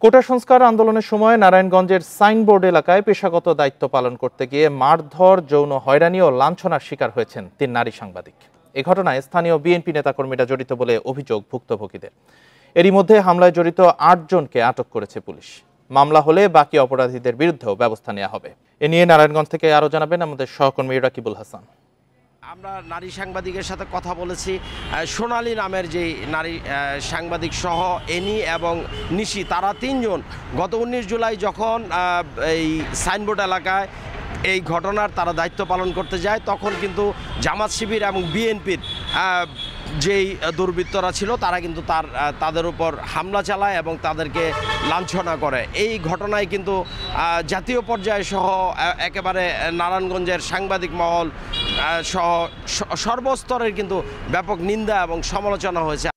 কোটা সংস্কার আন্দোলনের সময় নারায়ণগঞ্জের সাইনবোর্ড এলাকায় পেশাগত দায়িত্ব পালন করতে গিয়ে মারধর, যৌন হয়রানি ও লাঞ্ছনার শিকার হয়েছেন 3 নারী সাংবাদিক। এ ঘটনায় স্থানীয় বিএনপি নেতাকর্মীরা জড়িত বলে অভিযোগ ভুক্তভোগীদের। এরই মধ্যে হামলায় জড়িত 8 জনকে আটক করেছে পুলিশ। মামলা হলে বাকি অপরাধীদের বিরুদ্ধেও ব্যবস্থা নেওয়া হবে। এ নিয়ে নারায়ণগঞ্জ থেকে আরো জানাবেন আমাদের সহকর্মী রাকিবুল হাসান। আমরা নারী সাংবাদিকের সাথে কথা বলেছি। সোনালী নামের যে নারী সাংবাদিক সহ এনি এবং নিশি, তারা 3 জন গত 19 জুলাই যখন এই সাইনবোর্ড এলাকায় এই ঘটনার তারা দায়িত্ব পালন করতে যায়, তখন কিন্তু জামাত শিবির এবং বিএনপির যেই দুর্বৃত্তরা ছিল তারা কিন্তু তাদের উপর হামলা চালায় এবং তাদেরকে লাঞ্ছনা করে। এই ঘটনায় কিন্তু জাতীয় পর্যায়ে সহ একেবারে নারায়ণগঞ্জের সাংবাদিক মহল সহ সর্বস্তরের কিন্তু ব্যাপক নিন্দা এবং সমালোচনা হয়েছে।